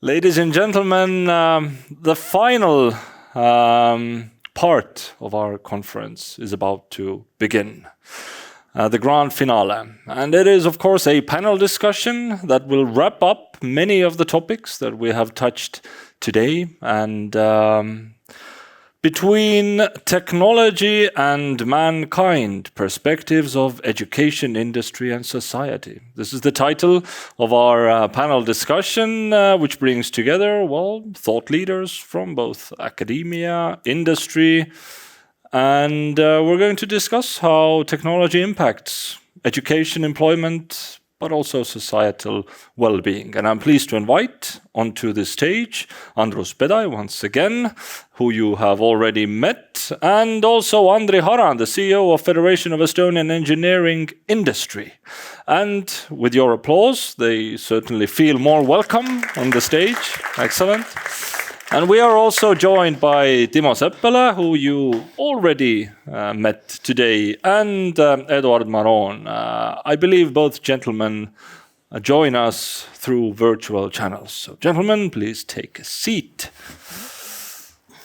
Ladies and gentlemen, the final part of our conference is about to begin. The grand finale. And it is, of course, a panel discussion that will wrap up many of the topics that we have touched today. And between technology and mankind, perspectives of education, industry, and society. This is the title of our panel discussion, which brings together, thought leaders from both academia, industry, and we're going to discuss how technology impacts education, employment, but also societal well-being. And I'm pleased to invite onto the stage Andrus Pedai once again, who you have already met, and also Andri Haran, the CEO of Federation of Estonian Engineering Industry. And with your applause, they certainly feel more welcome on the stage. Excellent. And we are also joined by Timo Seppälä, who you already met today, and Eduard Maron. I believe both gentlemen join us through virtual channels. So, gentlemen, please take a seat.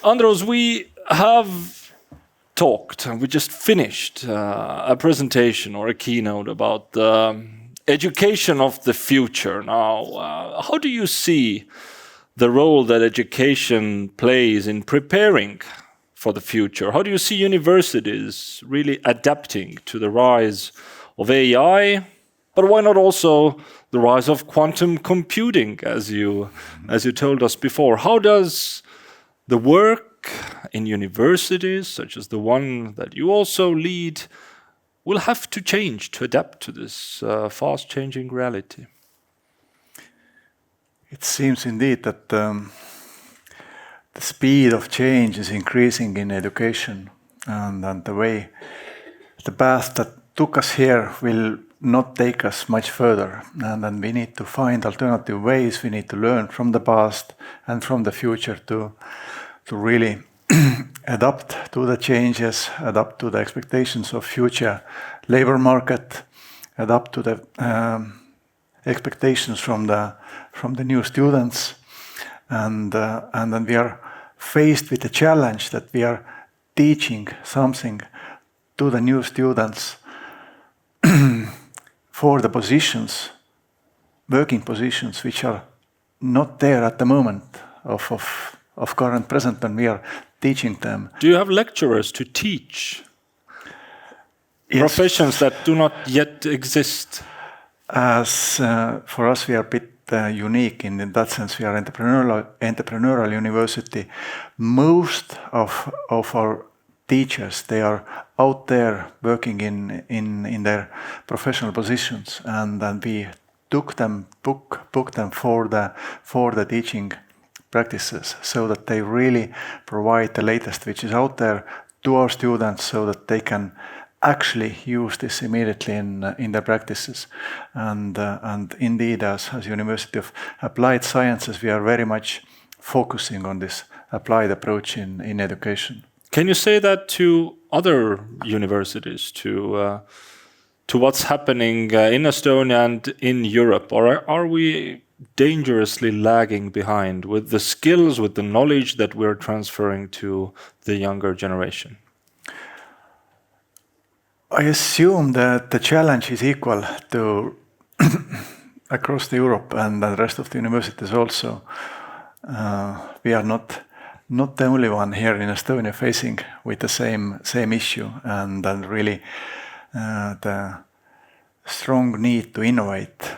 Andros, we have talked, and we just finished a presentation or a keynote about the education of the future. Now, how do you see the role that education plays in preparing for the future? How do you see universities really adapting to the rise of AI, but why not also the rise of quantum computing, as you told us before? How does the work in universities, such as the one that you also lead, will have to change to adapt to this fast-changing reality? It seems indeed that the speed of change is increasing in education, and the path that took us here will not take us much further. And then we need to find alternative ways. We need to learn from the past and from the future to really adapt to the changes, adapt to the expectations of future labor market, adapt to the expectations from the new students, and then we are faced with the challenge that we are teaching something to the new students for the positions, working positions, which are not there at the moment of current present when we are teaching them. Do you have lecturers to teach professions that do not yet exist? As for us, we are a bit unique in that sense. We are entrepreneurial university. Most of our teachers, they are out there working in their professional positions, and then we book them for the teaching practices, so that they really provide the latest which is out there to our students, so that they can actually use this immediately in their practices. And indeed, as University of Applied Sciences, we are very much focusing on this applied approach in education. Can you say that to other universities, to what's happening in Estonia and in Europe? Or are we dangerously lagging behind with the skills, with the knowledge that we're transferring to the younger generation? I assume that the challenge is equal to across Europe and the rest of the universities also. We are not the only one here in Estonia facing with the same issue, and then really the strong need to innovate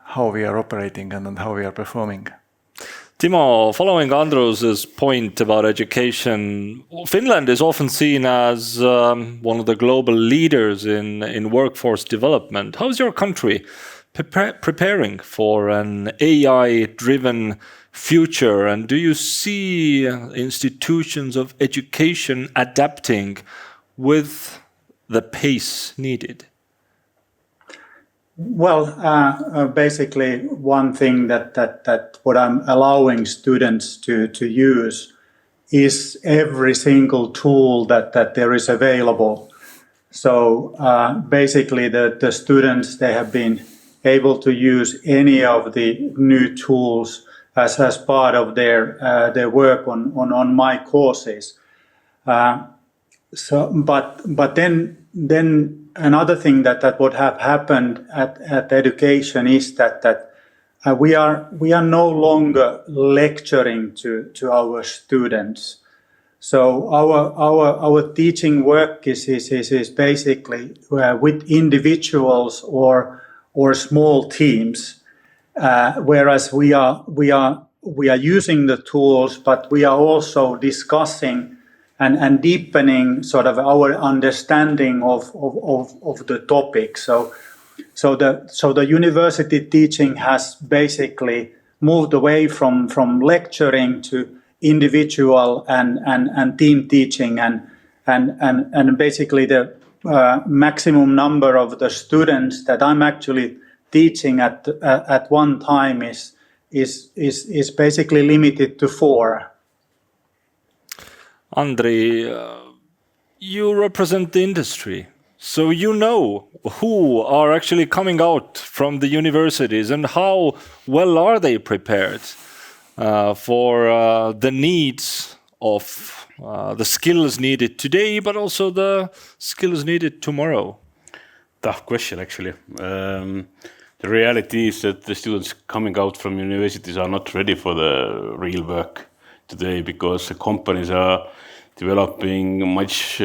how we are operating and how we are performing. Timo, following Andrus's point about education, Finland is often seen as one of the global leaders in workforce development. How's your country preparing for an AI-driven future? And do you see institutions of education adapting with the pace needed? Well, basically, one thing that what I'm allowing students to use is every single tool that there is available. So basically, the students, they have been able to use any of the new tools as part of their work on my courses. But then another thing that would have happened at education is that we are no longer lecturing to our students. So our teaching work is basically with individuals or small teams, whereas we are using the tools, but we are also discussing and deepening sort of our understanding of the topic. So the university teaching has basically moved away from lecturing to individual and team teaching, and basically the maximum number of the students that I'm actually teaching at one time is basically limited to 4. Andrei, you represent the industry, so you know who are actually coming out from the universities and how well are they prepared for the needs of the skills needed today, but also the skills needed tomorrow. Tough question, actually. The reality is that the students coming out from universities are not ready for the real work today, because the companies are developing much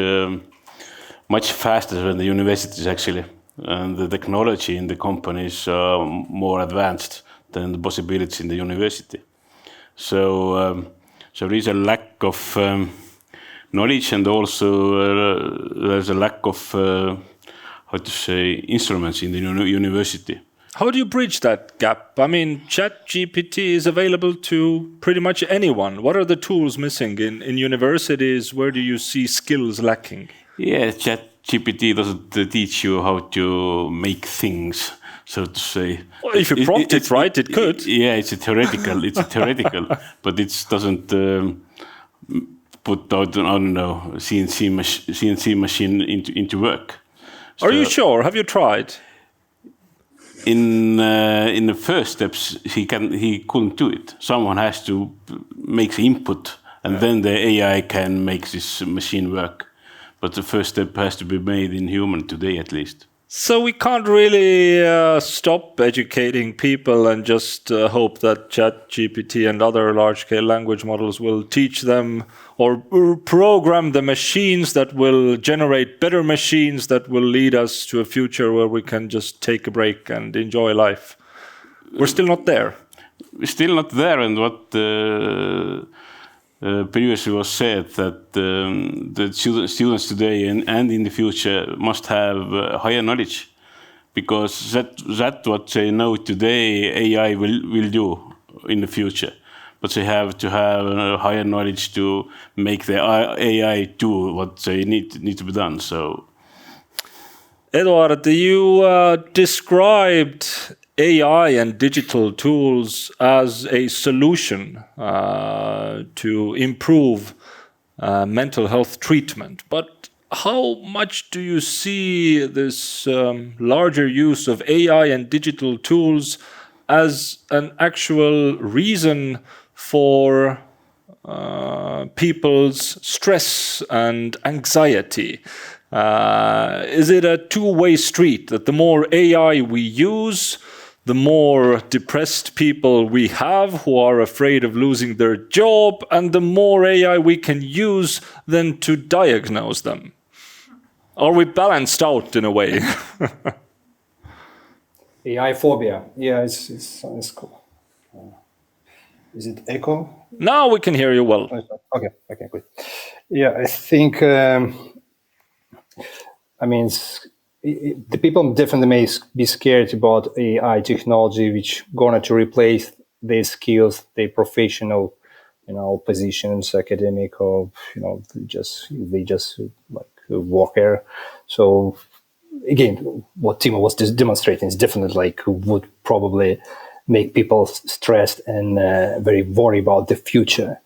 faster than the universities, actually, and the technology in the companies are more advanced than the possibilities in the university. So there is a lack of knowledge, and also there's a lack of instruments in the university. How do you bridge that gap? I mean, ChatGPT is available to pretty much anyone. What are the tools missing in universities? Where do you see skills lacking? Yeah, ChatGPT doesn't teach you how to make things, so to say. Well, if you prompt it right, it could. Yeah, it's a theoretical, but it doesn't put out, I don't know, CNC machine into work. So, are you sure? Have you tried? In the first steps, he couldn't do it. Someone has to make the input, and then the AI can make this machine work. But the first step has to be made in human today, at least. So we can't really stop educating people and just hope that ChatGPT and other large-scale language models will teach them or program the machines that will generate better machines that will lead us to a future where we can just take a break and enjoy life. We're still not there. We're still not there, and what previously was said, that the students today and in the future must have higher knowledge, because that what they know today AI will do in the future, but they have to have higher knowledge to make the AI do what they need to be done. So, Eduard, you described AI and digital tools as a solution to improve mental health treatment. But how much do you see this larger use of AI and digital tools as an actual reason for people's stress and anxiety? Is it a two-way street, that the more AI we use, the more depressed people we have who are afraid of losing their job, and the more AI we can use then to diagnose them? Are we balanced out in a way? AI phobia. Yeah, it's cool. Is it echo? Now we can hear you well. Okay, good. Yeah, I think, the people definitely may be scared about AI technology, which going to replace their skills, their professional, positions, academic, or they just like worker. So again, what Timo was demonstrating is definitely would probably make people stressed and very worried about the future.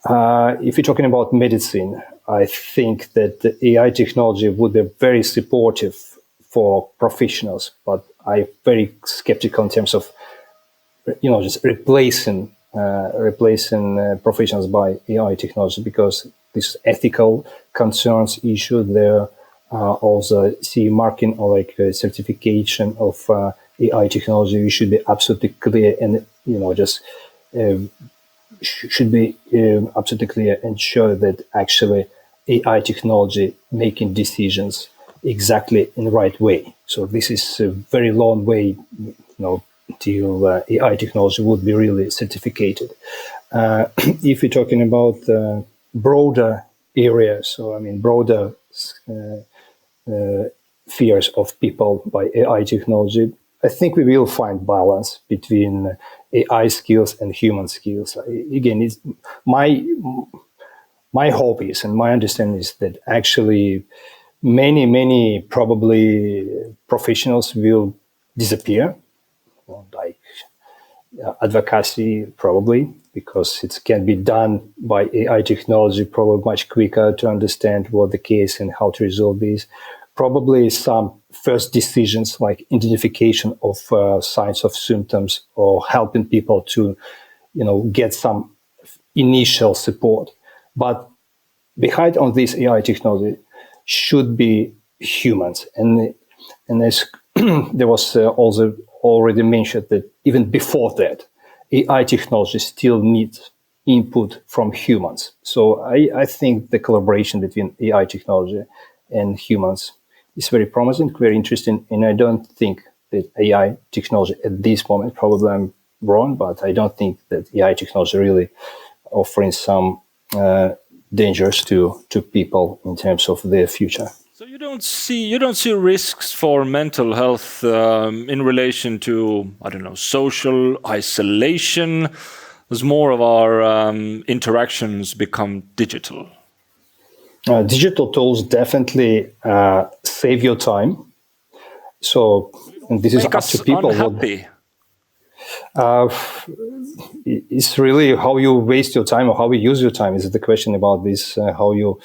If you're talking about medicine, I think that the AI technology would be very supportive for professionals, but I'm very skeptical in terms of just replacing professions by AI technology, because this ethical concerns issue. There also CE marking or like certification of AI technology. We should be absolutely clear and should be absolutely clear and show that actually AI technology making decisions exactly in the right way. So this is a very long way, till AI technology would be really certificated. If we're talking about broader areas, so I mean broader fears of people by AI technology, I think we will find balance between AI skills and human skills. Again, it's my hope is, and my understanding is that actually many probably professionals will disappear, like advocacy probably, because it can be done by AI technology probably much quicker to understand what the case and how to resolve these. Probably some first decisions like identification of signs of symptoms or helping people to, get some initial support. But behind on this AI technology should be humans. And as there was also already mentioned that even before that, AI technology still needs input from humans. So I think the collaboration between AI technology and humans is very promising, very interesting. And I don't think that AI technology at this moment, probably I'm wrong, but I don't think that AI technology really offering some dangers to people in terms of their future. So you don't see risks for mental health in relation to, I don't know, social isolation as more of our interactions become digital? Digital tools definitely save your time. So, and this is up to people. Unhappy. It's really how you waste your time or how you use your time is the question about this, how you're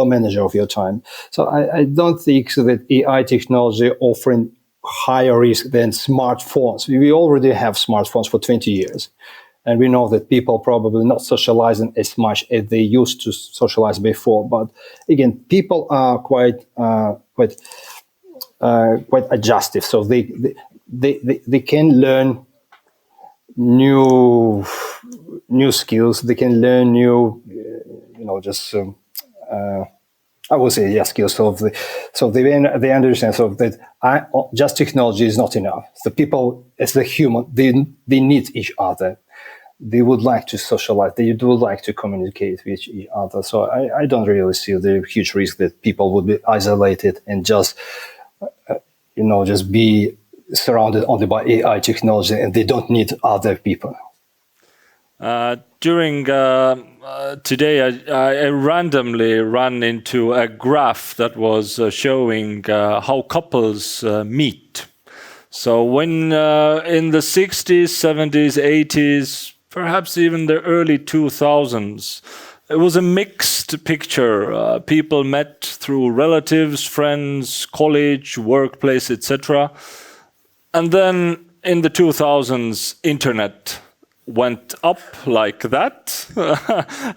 a manager of your time. So I don't think so that AI technology offering higher risk than smartphones. We already have smartphones for 20 years. And we know that people probably not socializing as much as they used to socialize before. But again, people are quite adjustive. So they can learn new skills. They can learn new, I would say, skills. So they understand that just technology is not enough. The people, as the human, they need each other. They would like to socialize. They would like to communicate with each other. So I don't really see the huge risk that people would be isolated and just be surrounded only by AI technology and they don't need other people. During today, I randomly ran into a graph that was showing how couples meet. So when in the 60s, 70s, 80s, perhaps even the early 2000s, it was a mixed picture. People met through relatives, friends, college, workplace, etc. And then in the 2000s, internet went up like that,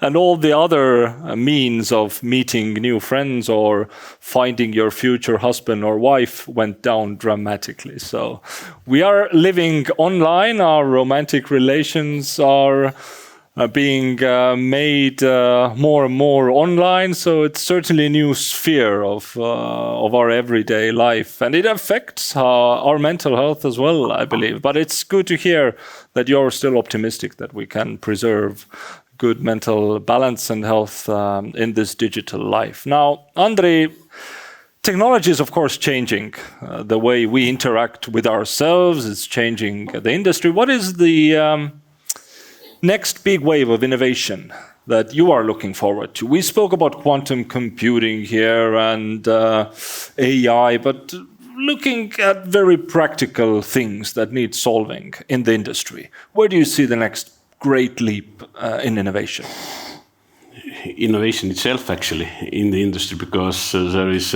and all the other means of meeting new friends or finding your future husband or wife went down dramatically. So we are living online. Our romantic relations are being made more and more online. So it's certainly a new sphere of our everyday life, and it affects our mental health as well, I believe. But it's good to hear that you're still optimistic that we can preserve good mental balance and health in this digital life. Now, Andrei, technology is of course changing the way we interact with ourselves. It's changing the industry. What is the next big wave of innovation that you are looking forward to? We spoke about quantum computing here and AI, but looking at very practical things that need solving in the industry, where do you see the next great leap in innovation? Innovation itself, actually, in the industry, because there is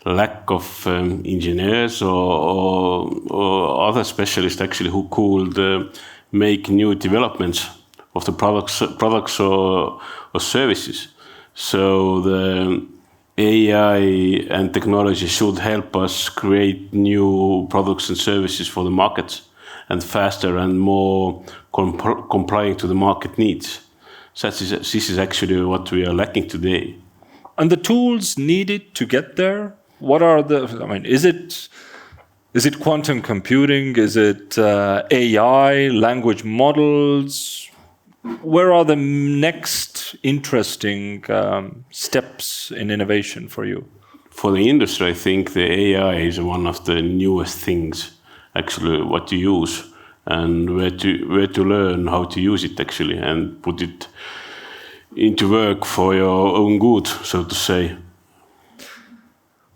lack of engineers or other specialists actually who could make new developments of the products or services. So the AI and technology should help us create new products and services for the market, and faster and more complying to the market needs. So this is actually what we are lacking today. And the tools needed to get there, what are the, I mean, is it quantum computing? Is it AI, language models? Where are the next interesting steps in innovation for you? For the industry, I think the AI is one of the newest things, actually, what to use and where to learn how to use it actually and put it into work for your own good, so to say.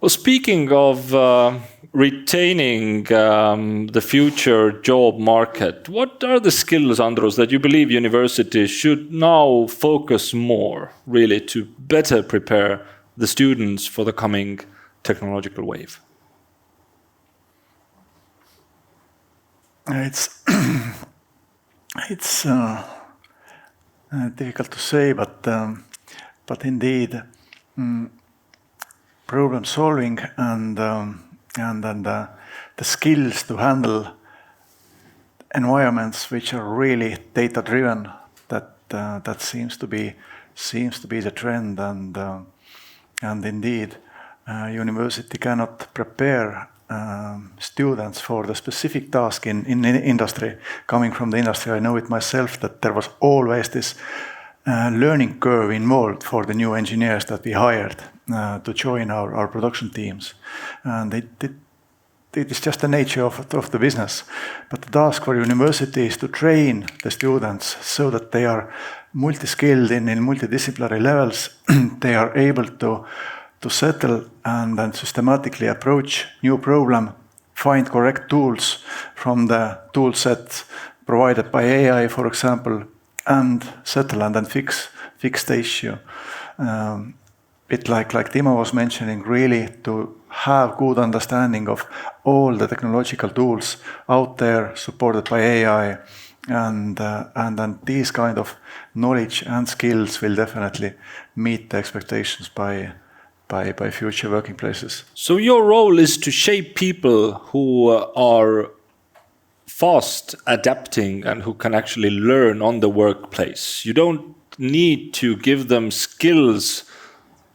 Well, speaking of retaining the future job market, what are the skills, Andrus, that you believe universities should now focus more, really, to better prepare the students for the coming technological wave? It's difficult to say, but indeed, problem solving and the skills to handle environments which are really data driven, that seems to be the trend, and indeed, university cannot prepare students for the specific task in industry. Coming from the industry, I know it myself that there was always this learning curve involved for the new engineers that we hired to join our production teams, and it is just the nature of the business. But the task for university is to train the students so that they are multi-skilled in multidisciplinary levels. They are able to settle and then systematically approach new problem, find correct tools from the tool set provided by AI, for example, and settle and then fix the issue. Bit like Timo was mentioning, really to have good understanding of all the technological tools out there supported by AI, and then these kind of knowledge and skills will definitely meet the expectations by future working places. So your role is to shape people who are fast adapting and who can actually learn on the workplace. You don't need to give them skills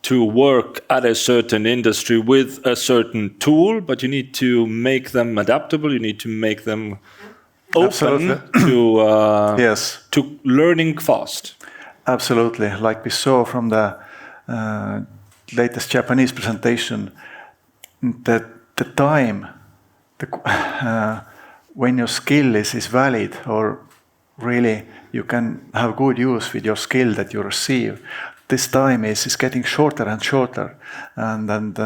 to work at a certain industry with a certain tool, but you need to make them adaptable. You need to make them open to yes, to learning fast. Absolutely, like we saw from the latest Japanese presentation, that the time when your skill is valid, or really you can have good use with your skill that you receive, this time is getting shorter and shorter. And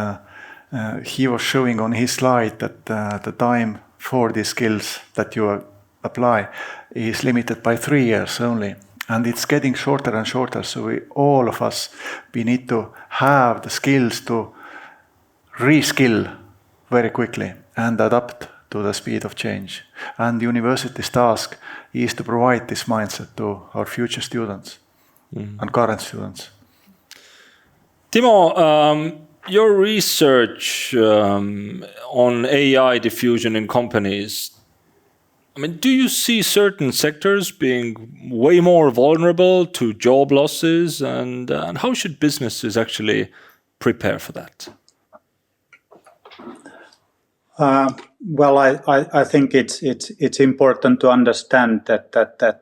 he was showing on his slide that the time for these skills that you apply is limited by 3 years only. And it's getting shorter and shorter. So all of us, we need to have the skills to reskill very quickly and adapt to the speed of change. And the university's task is to provide this mindset to our future students and current students. Timo, your research on AI diffusion in companies, I mean, do you see certain sectors being way more vulnerable to job losses, and how should businesses actually prepare for that? Well, I think it's important to understand that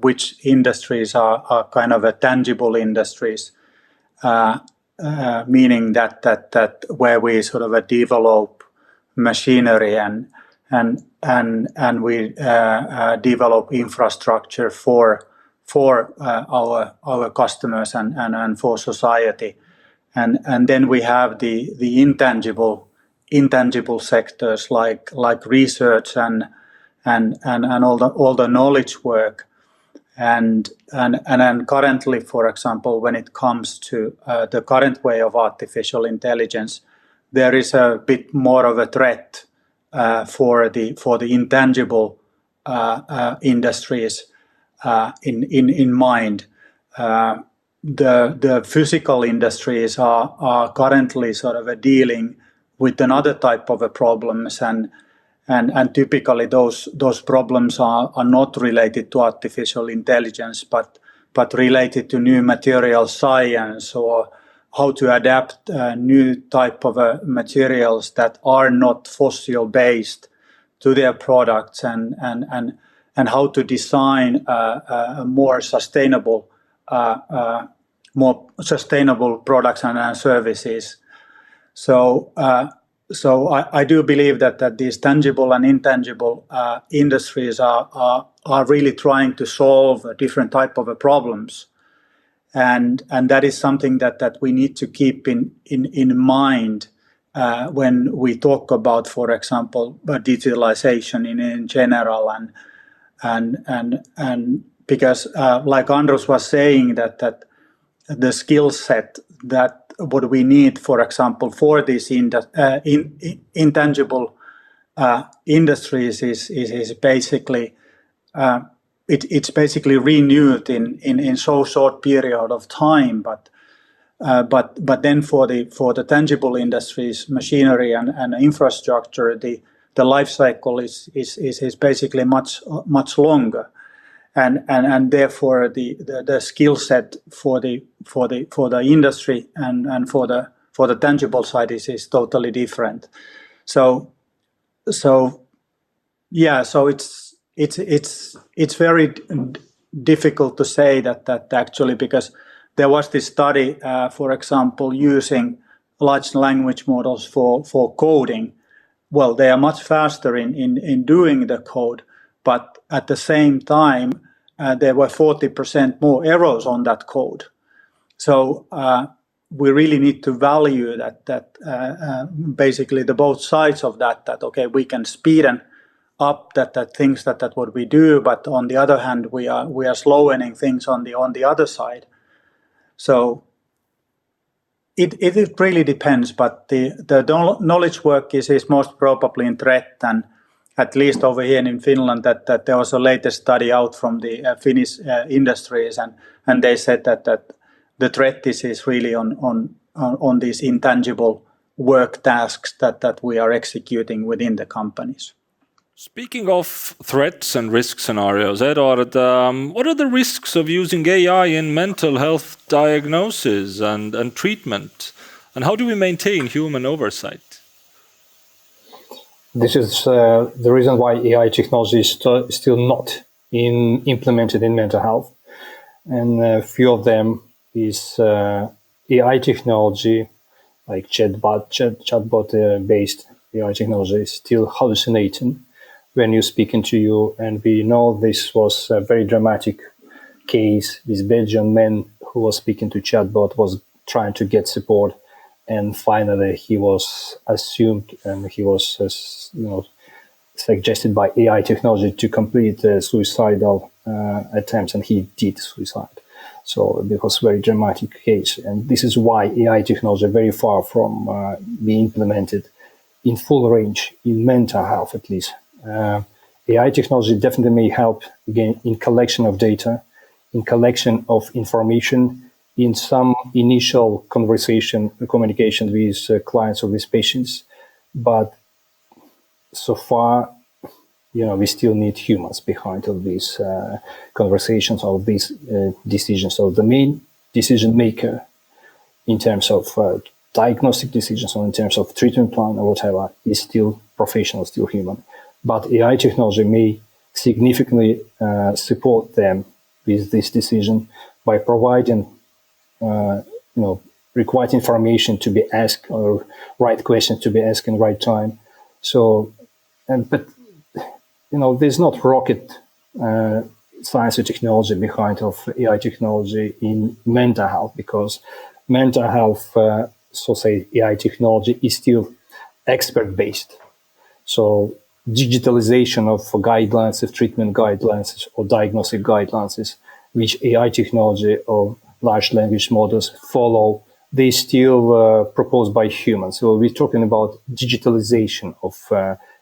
which industries are kind of a tangible industries, meaning that where we sort of develop machinery and we develop infrastructure for our customers and for society, and then we have the intangible sectors like research and all the knowledge work, and currently, for example, when it comes to the current way of artificial intelligence, there is a bit more of a threat for the intangible industries in mind. The physical industries are currently sort of dealing with another type of problems, and typically those problems are not related to artificial intelligence, but related to new material science, or how to adapt new type of materials that are not fossil based to their products, and how to design a more sustainable products and services. So I do believe that these tangible and intangible industries are really trying to solve a different type of problems, and that is something that we need to keep in mind when we talk about, for example, digitalization in general, and because like Andrus was saying, that the skill set that what we need, for example, for these intangible industries is basically it's basically renewed in so short period of time, but then for the tangible industries, machinery and infrastructure, the life cycle is basically much longer, and therefore the skill set for the industry and for the tangible side is totally different. So it's very difficult to say that actually, because there was this study, for example, using large language models for coding. Well, they are much faster in doing the code, but at the same time, there were 40% more errors on that code. So we really need to value that basically the both sides of that okay, we can speed up that things that what we do, but on the other hand, we are slowing things on the other side. So it really depends, but the knowledge work is most probably in threat, and at least over here in Finland, that there was a latest study out from the Finnish industries, and they said that the threat is really on these intangible work tasks that we are executing within the companies. Speaking of threats and risk scenarios, Eduard, what are the risks of using AI in mental health diagnosis and treatment? And how do we maintain human oversight? This is the reason why AI technology is still not implemented in mental health. And a few of them is AI technology, like chatbot-based AI technology is still hallucinating when you're speaking to you. And we know this was a very dramatic case. This Belgian man who was speaking to chatbot was trying to get support, and finally he was assumed and he was suggested by AI technology to complete suicidal attempts, and he did suicide. So it was a very dramatic case, and this is why AI technology is very far from being implemented in full range in mental health, at least. AI technology definitely may help, again, in collection of data, in collection of information, in some initial communication with clients or with patients. But so far, we still need humans behind all these conversations, all these decisions. So the main decision maker in terms of diagnostic decisions or in terms of treatment plan or whatever is still professional, still human. But AI technology may significantly support them with this decision by providing, required information to be asked or right questions to be asked in right time. So, but there's not rocket science or technology behind of AI technology in mental health, because mental health, AI technology is still expert-based. So digitalization of guidelines, of treatment guidelines or diagnostic guidelines, which AI technology or large language models follow they still proposed by humans. So we're talking about digitalization of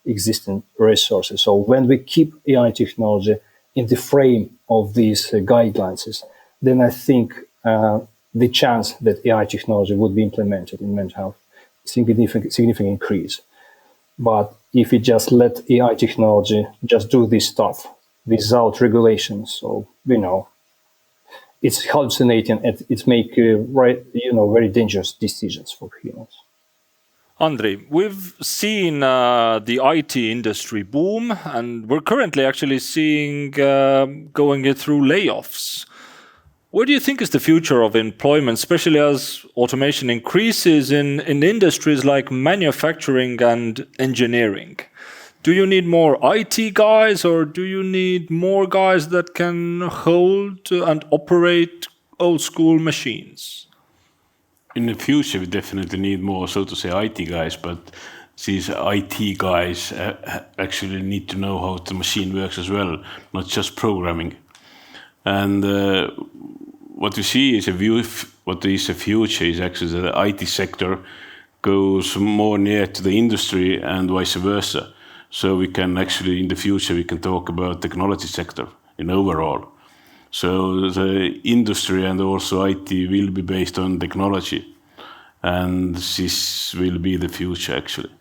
existing resources. So when we keep AI technology in the frame of these guidelines, then I think the chance that AI technology would be implemented in mental health significant increase. But if we just let AI technology just do this stuff without regulations, so it's hallucinating and it's make very dangerous decisions for humans. Andri, we've seen the IT industry boom, and we're currently actually seeing going through layoffs. What do you think is the future of employment, especially as automation increases in industries like manufacturing and engineering? Do you need more IT guys, or do you need more guys that can hold and operate old school machines? In the future, we definitely need more, so to say, IT guys, but these IT guys actually need to know how the machine works as well, not just programming. And what we see is what is the future is actually the IT sector goes more near to the industry and vice versa. So we can actually, in the future, we can talk about technology sector in overall. So the industry and also IT will be based on technology. And this will be the future, actually.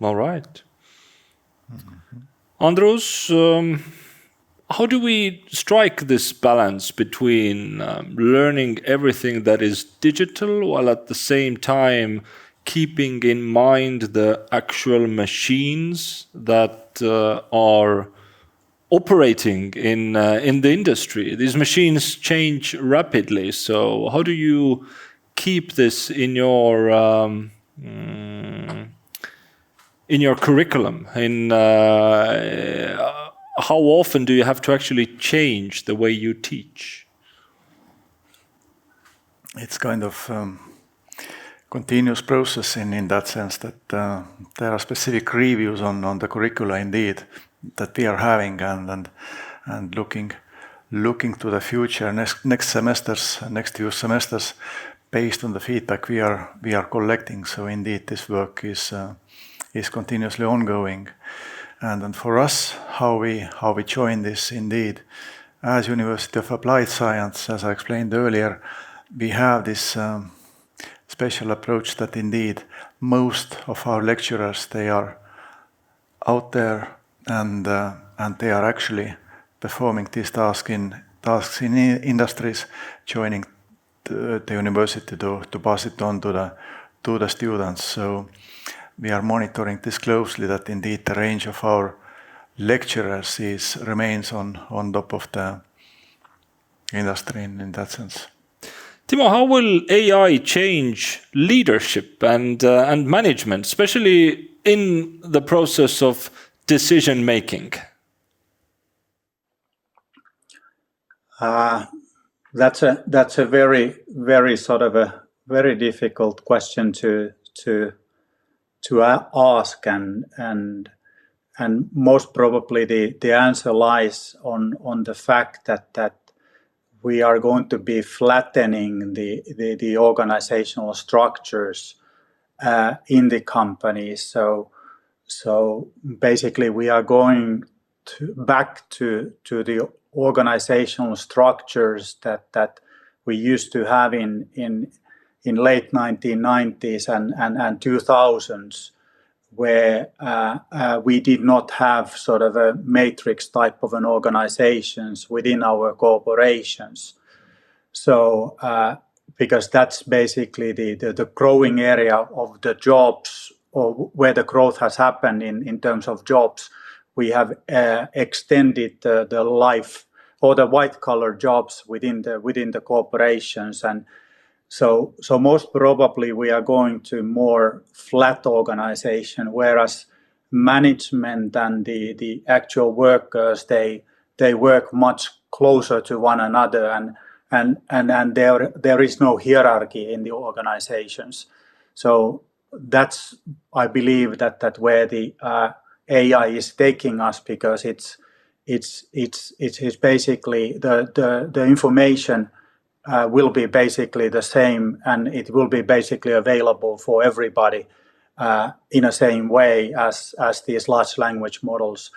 All right. Andrus, how do we strike this balance between learning everything that is digital while at the same time keeping in mind the actual machines that are operating in the industry? These machines change rapidly, so how do you keep this in your curriculum? How often do you have to actually change the way you teach? It's kind of continuous process in that sense that there are specific reviews on the curricula indeed that we are having and looking to the future next few semesters based on the feedback we are collecting. So indeed this work is continuously ongoing. And then for us, how we join this indeed, as University of Applied Science, as I explained earlier, we have this special approach that indeed most of our lecturers, they are out there and they are actually performing these tasks in industries, joining the university to pass it on to the students. So we are monitoring this closely, that indeed the range of our lecturers remains on top of the industry in that sense. Timo, how will AI change leadership and management, especially in the process of decision making? That's a very sort of a very difficult question to ask, and most probably the answer lies on the fact that we are going to be flattening the organizational structures in the company. So basically, we are going back to the organizational structures that we used to have in late 1990s and 2000s, where we did not have sort of a matrix type of an organizations within our corporations. So because that's basically the growing area of the jobs, or where the growth has happened in terms of jobs, we have extended the life or the white collar jobs within the corporations. And so most probably we are going to more flat organization, whereas management and the actual workers, they work much closer to one another, and there is no hierarchy in the organizations. So that's, I believe, that where the AI is taking us, because it's basically the information will be basically the same, and it will be basically available for everybody in a same way as these large language models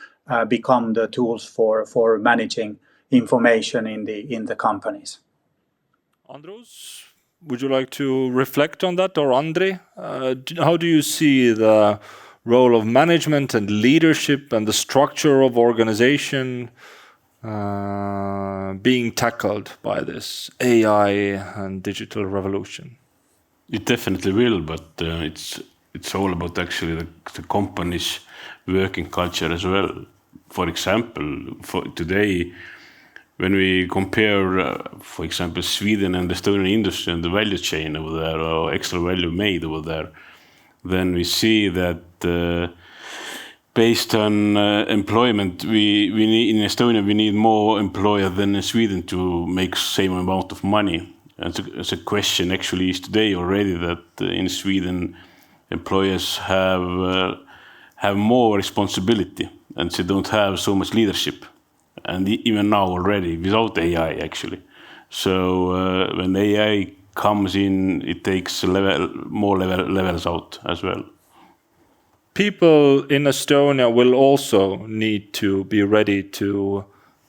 become the tools for managing information in the companies. Andros, would you like to reflect on that, or Andre? How do you see the role of management and leadership and the structure of organization being tackled by this AI and digital revolution? It definitely will, but it's all about actually the company's working culture as well. For example, for today, when we compare, for example, Sweden and the Estonian industry and the value chain over there, or extra value made over there, then we see that based on employment, we need, in Estonia we need more employers than in Sweden to make same amount of money. And it's a question actually is today already that in Sweden employers have more responsibility and they don't have so much leadership. And even now already without AI actually. So when AI comes in, it takes more levels out as well. People in Estonia will also need to be ready to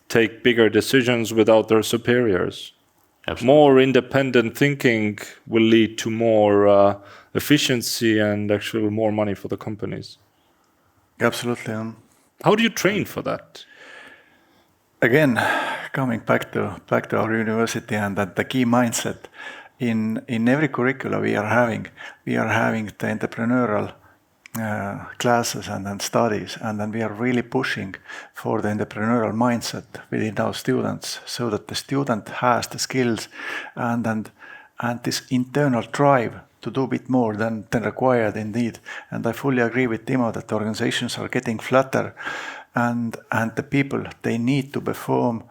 take bigger decisions without their superiors. Absolutely. More independent thinking will lead to more efficiency and actually more money for the companies. Absolutely. How do you train for that? Again, coming back to our university and that the key mindset in every curricula we are having the entrepreneurial classes and then studies, and then we are really pushing for the entrepreneurial mindset within our students, so that the student has the skills and this internal drive to do a bit more than required indeed. And I fully agree with Timo that organizations are getting flatter. And the people, they need to perform,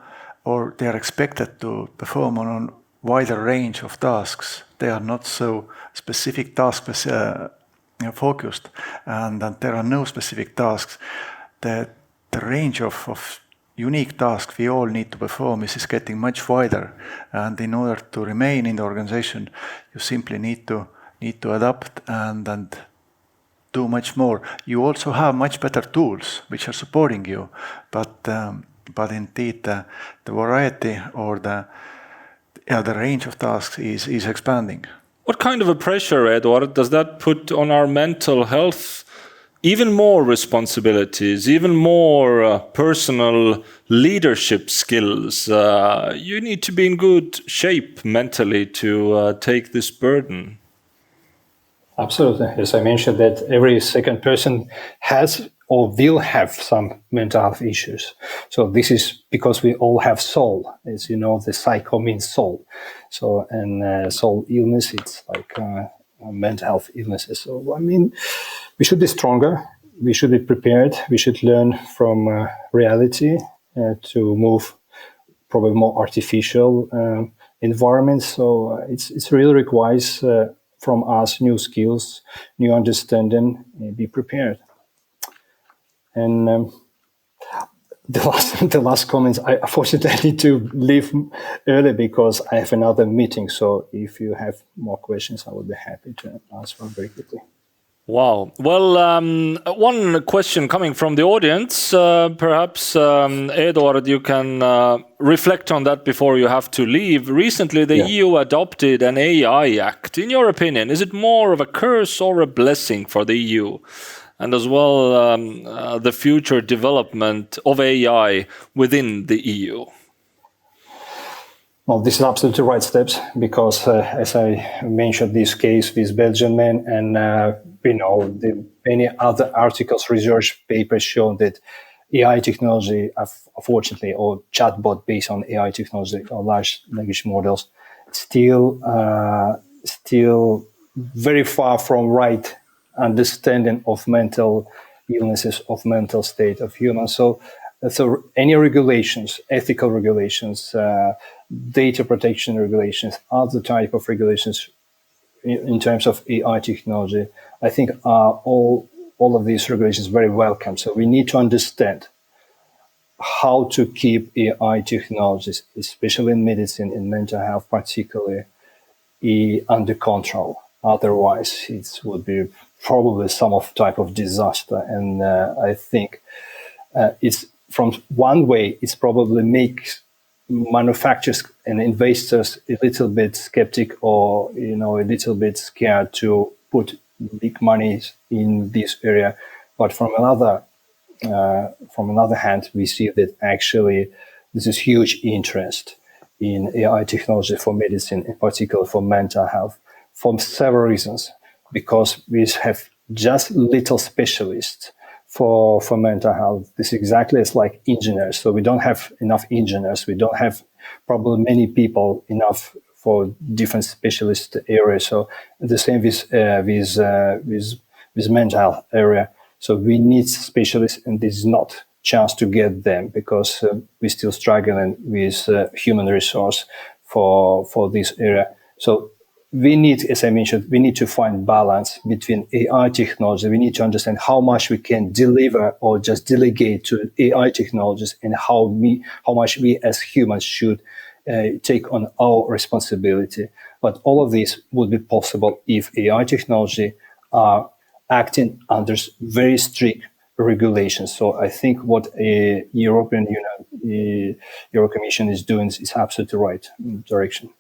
or they are expected to perform on a wider range of tasks. They are not so specific task focused, and there are no specific tasks. The range of unique tasks we all need to perform is getting much wider. And in order to remain in the organization, you simply need to adapt and do much more. You also have much better tools which are supporting you, but indeed the variety or the range of tasks is expanding. What kind of a pressure, Eduard, does that put on our mental health? Even more responsibilities, even more personal leadership skills. You need to be in good shape mentally to take this burden. Absolutely. As I mentioned, that every second person has or will have some mental health issues. So this is because we all have soul. As you know, the psycho means soul. So, and soul illness, it's like mental health illnesses. So, I mean, we should be stronger. We should be prepared. We should learn from reality to move probably more artificial environments. So it really requires from us new skills, new understanding, be prepared. And the last comments, I unfortunately need to leave early because I have another meeting. So if you have more questions, I would be happy to answer very quickly. Wow. Well, one question coming from the audience, perhaps, Eduard, you can reflect on that before you have to leave. Recently, the EU adopted an AI Act. In your opinion, is it more of a curse or a blessing for the EU? And as well, the future development of AI within the EU? Well, this is absolutely right steps because, as I mentioned, this case with Belgian men, and we know many other articles, research papers show that AI technology, unfortunately, or chatbot based on AI technology or large language models, still very far from right understanding of mental illnesses, of mental state of humans. So any regulations, ethical regulations, data protection regulations, other type of regulations in terms of AI technology, I think are all of these regulations very welcome. So we need to understand how to keep AI technologies, especially in medicine, in mental health particularly, under control. Otherwise, it would be probably some of type of disaster. And I think it's from one way, it's probably makes manufacturers and investors a little bit skeptic or a little bit scared to put big money in this area. But from another hand, we see that actually this is huge interest in AI technology for medicine, in particular for mental health, for several reasons. Because we have just little specialists for mental health. This exactly is like engineers. So we don't have enough engineers. We don't have probably many people enough for different specialist areas. So the same with mental health area. So we need specialists, and this is not chance to get them because we're still struggling with human resource for this area. So we need, as I mentioned, we need to find balance between AI technology. We need to understand how much we can deliver or just delegate to AI technologies, and how much we as humans should take on our responsibility. But all of this would be possible if AI technology are acting under very strict regulations. So I think what a European Euro Commission is doing is absolutely right direction.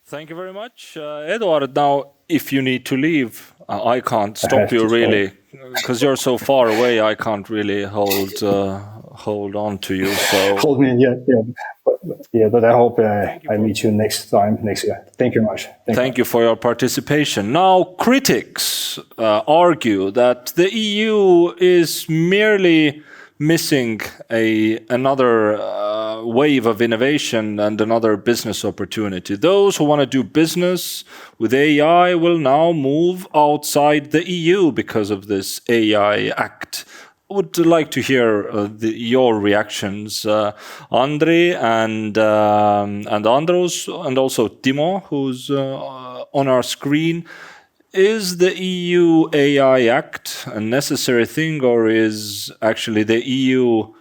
Thank you very much, Eduard. Now, if you need to leave, I can't stop you really, because you're so far away. I can't really hold on to you. So hold me, But I hope I meet you next year. Thank you very much. Thank you for your participation. Now, critics argue that the EU is merely missing another wave of innovation and another business opportunity. Those who want to do business with AI will now move outside the EU because of this AI Act. I would like to hear your reactions, Andri and Andros, and also Timo, who's on our screen. Is the EU AI Act a necessary thing, or is actually the EU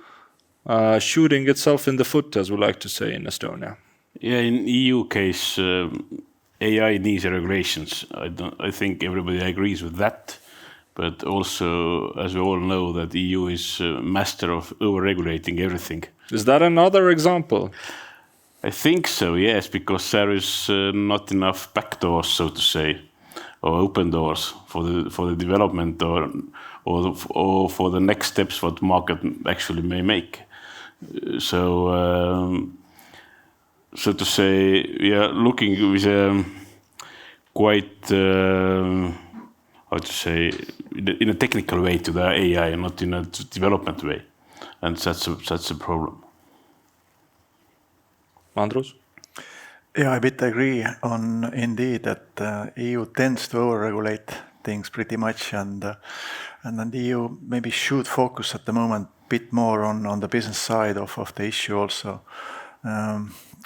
shooting itself in the foot, as we like to say in Estonia? Yeah, in EU case, AI needs regulations. I think everybody agrees with that. But also, as we all know, that the EU is master of over-regulating everything. Is that another example? I think so, yes, because there is not enough back doors, so to say, or open doors for the development or for the next steps what market actually may make. So to say, we are looking with quite how to say, in a technical way to the AI, and not in a development way, and that's a problem. Andrus? Yeah, I bit agree on indeed that EU tends to over-regulate things pretty much, and then the EU maybe should focus at the moment a bit more on the business side of the issue also.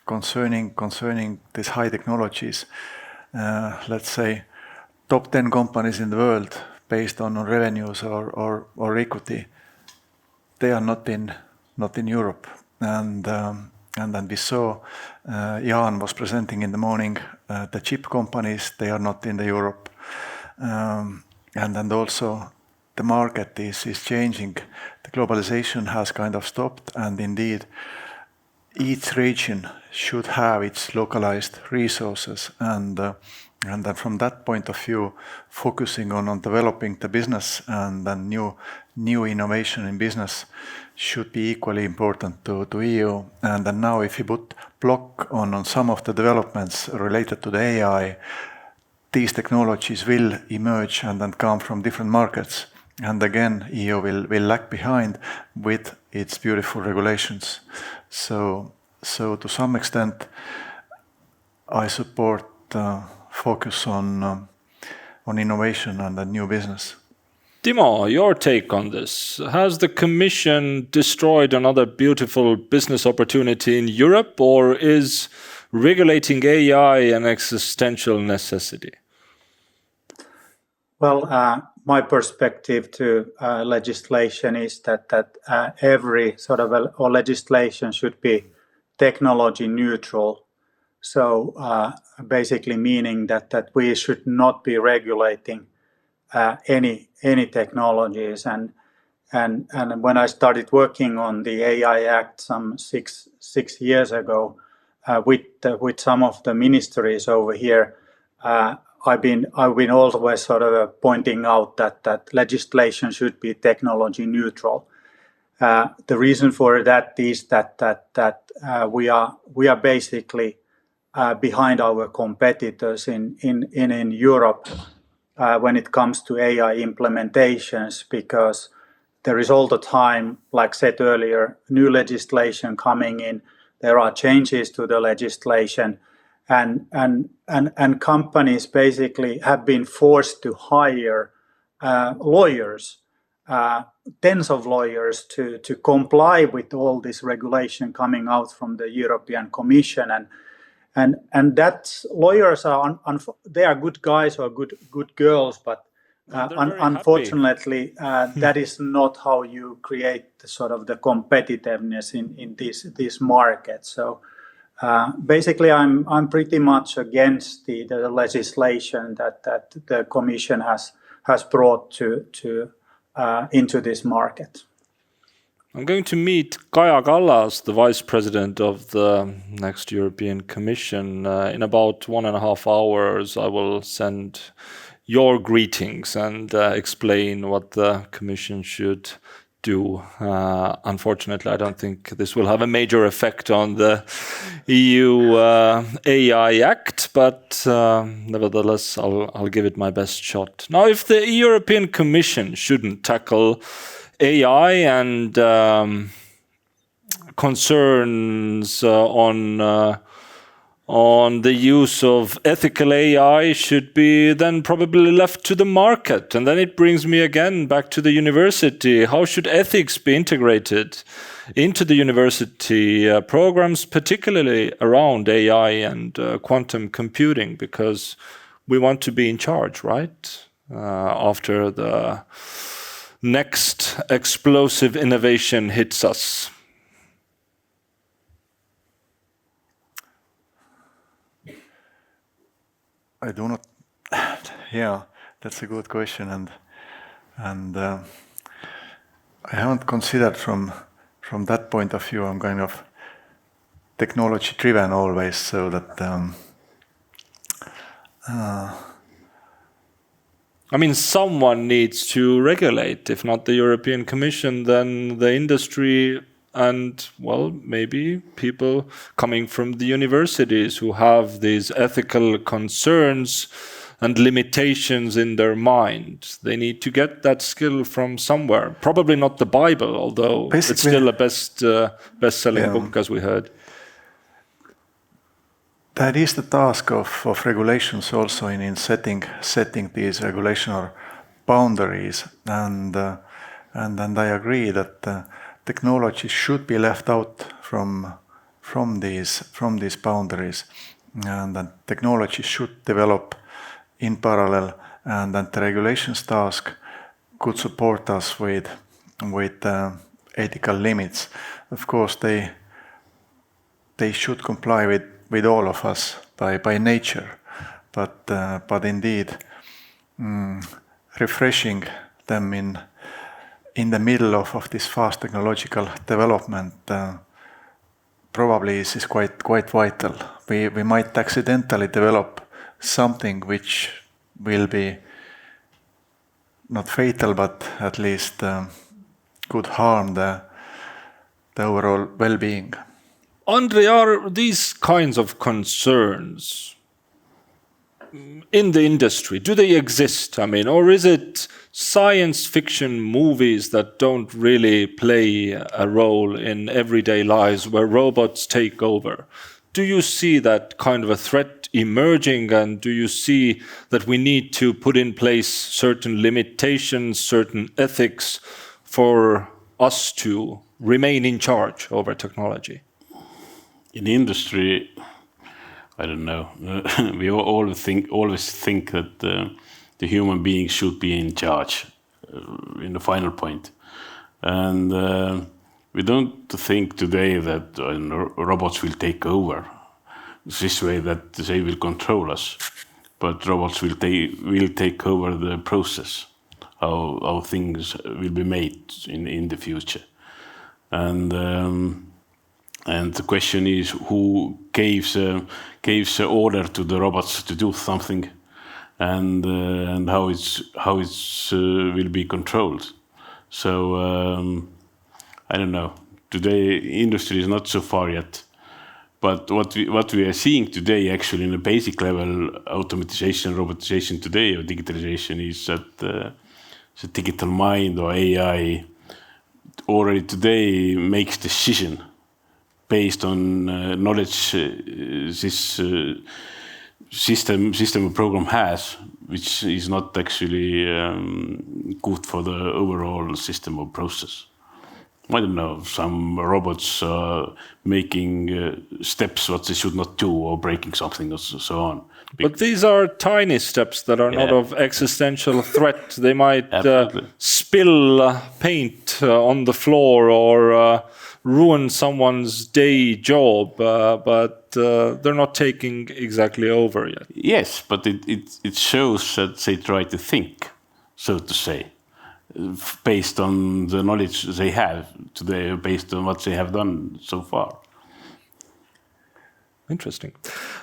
Concerning these high technologies, let's say top 10 companies in the world based on revenues or equity, they are not in Europe, and then we saw Jan was presenting in the morning the chip companies, they are not in the Europe, and then also the market is changing. The globalization has kind of stopped, and indeed each region should have its localized resources, and then from that point of view, focusing on developing the business and then new innovation in business should be equally important to EU. And then now if you put block on some of the developments related to the AI, these technologies will emerge and then come from different markets. And again, EU will lag behind with its beautiful regulations. So to some extent, I support focus on innovation and the new business. Timo, your take on this. Has the Commission destroyed another beautiful business opportunity in Europe, or is regulating AI an existential necessity? Well, my perspective to legislation is that every sort of or legislation should be technology neutral. So basically meaning that we should not be regulating any technologies. And when I started working on the AI Act some six years ago with some of the ministries over here, I've been always sort of pointing out that legislation should be technology neutral. The reason for that is that we are basically behind our competitors in Europe when it comes to AI implementations, because there is all the time, like said earlier, new legislation coming in. There are changes to the legislation, and companies basically have been forced to hire lawyers, tens of lawyers to comply with all this regulation coming out from the European Commission. And that lawyers are they are good guys or good girls, but unfortunately that is not how you create the sort of the competitiveness in these markets. So basically I'm pretty much against the legislation that the Commission has brought to into this market. I'm going to meet Kaja Kallas, the Vice President of the next European Commission. In about 1.5 hours, I will send your greetings and explain what the Commission should do. Unfortunately, I don't think this will have a major effect on the EU AI Act, but nevertheless, I'll give it my best shot. Now, if the European Commission shouldn't tackle AI and concerns on the use of ethical AI should be then probably left to the market. And then it brings me again back to the university. How should ethics be integrated into the university programs, particularly around AI and quantum computing? Because we want to be in charge, right? After the next explosive innovation hits us. I do not. Yeah, that's a good question, and I haven't considered from that point of view. I'm kind of technology driven always, so that. I mean, someone needs to regulate. If not the European Commission, then the industry and, well, maybe people coming from the universities who have these ethical concerns and limitations in their mind. They need to get that skill from somewhere. Probably not the Bible, although basically, it's still a best-selling book, as we heard. That is the task of regulations also in setting these regulational boundaries, and I agree that technology should be left out from these boundaries, and that technology should develop in parallel, and that the regulations task could support us with ethical limits. Of course, they should comply with all of us by nature, but indeed refreshing them in the middle of this fast technological development probably is quite vital. We might accidentally develop something which will be not fatal, but at least could harm the overall well-being. Andre, are these kinds of concerns in the industry, do they exist? I mean, or is it science fiction movies that don't really play a role in everyday lives where robots take over? Do you see that kind of a threat emerging, and do you see that we need to put in place certain limitations, certain ethics for us to remain in charge over technology? In industry, I don't know. We always think that the human being should be in charge in the final point. And we don't think today that robots will take over this way, that they will control us, but robots will take over the process, how things will be made in the future. And the question is, who gives the order to the robots to do something, and how it's will be controlled. So I don't know. Today, industry is not so far yet. But what we are seeing today, actually, in a basic level, automatization, robotization today, or digitalization, is that the digital mind or AI already today makes decision based on knowledge this system or program has, which is not actually good for the overall system or process. I don't know, some robots are making steps what they should not do, or breaking something, or so on. But these are tiny steps that are not of existential threat. They might spill paint on the floor or ruin someone's day job, but they're not taking exactly over yet. Yes, but it shows that they try to think, so to say, based on the knowledge they have today, based on what they have done so far. Interesting.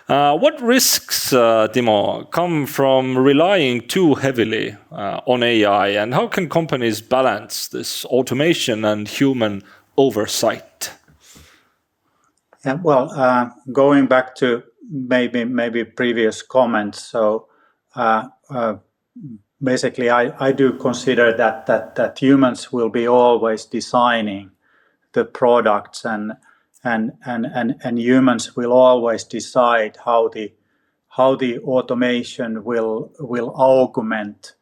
What risks, Timo, come from relying too heavily on AI, and how can companies balance this automation and human oversight? Yeah, well, going back to maybe previous comments, so basically, I do consider that humans will be always designing the products, and humans will always decide how the automation will augment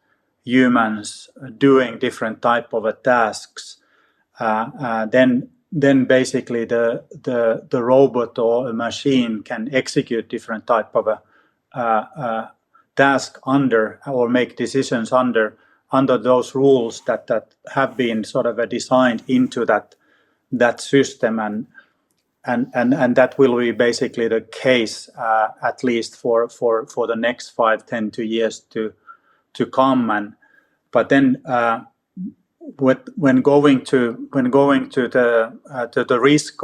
humans doing different type of tasks. Then basically the robot or a machine can execute different type of a task under, or make decisions under those rules that have been sort of designed into that system, and that will be basically the case at least for the next 5-10 years to come. But then when going to the risk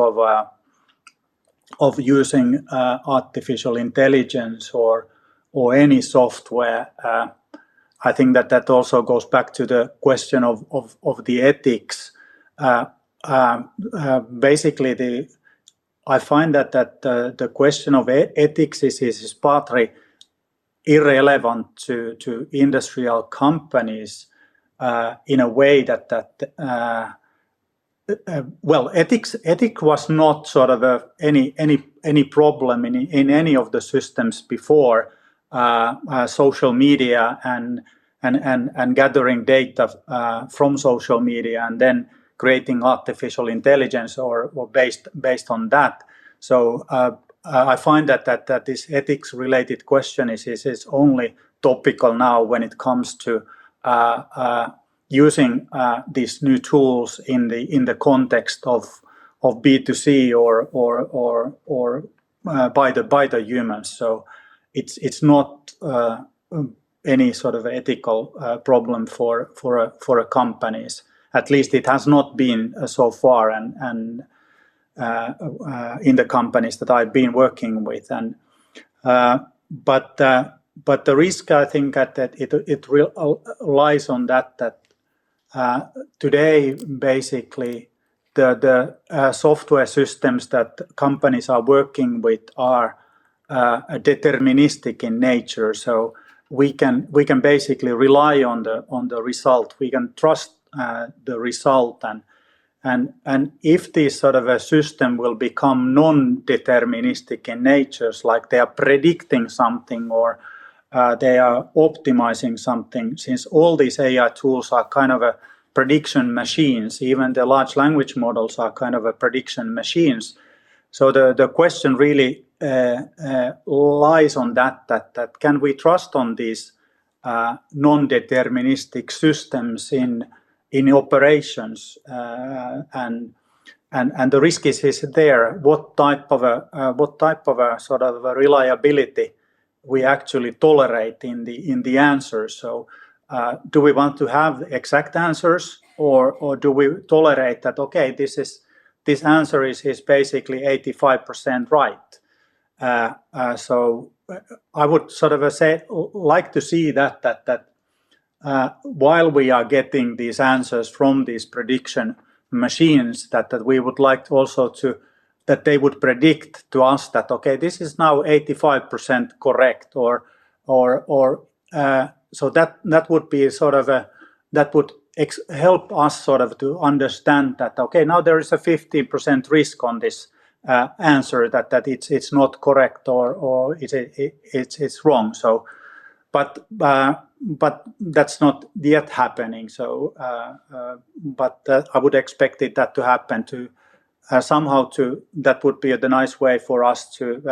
of using artificial intelligence or any software, I think that also goes back to the question of the ethics. Basically, I find that the question of ethics is partly irrelevant to industrial companies in a way that ethics was not sort of any problem in any of the systems before social media and gathering data from social media and then creating artificial intelligence or based on that. So I find that this ethics related question is only topical now when it comes to using these new tools in the context of B2C or by the humans. So it's not any sort of ethical problem for a companies. At least it has not been so far, and in the companies that I've been working with. And but the risk, I think, that it lies on that today basically the software systems that companies are working with are deterministic in nature. So we can basically rely on the result. We can trust the result, and if this sort of a system will become non-deterministic in nature, like they are predicting something or they are optimizing something, since all these AI tools are kind of a prediction machines, even the large language models are kind of a prediction machines. So the question really lies on that can we trust on these non-deterministic systems in operations, and the risk is there. What type of a sort of a reliability we actually tolerate in the answers? So, do we want to have exact answers, or do we tolerate that? Okay, this answer is basically 85% right. So I would sort of like to see that while we are getting these answers from these prediction machines, that we would like to also that they would predict to us that, okay, this is now 85% correct, or so that would be sort of that would help us sort of to understand that, okay, now there is a 15% risk on this answer that it's not correct, or it's wrong. So, but that's not yet happening. So, but I would expect that to happen to somehow. That would be the nice way for us to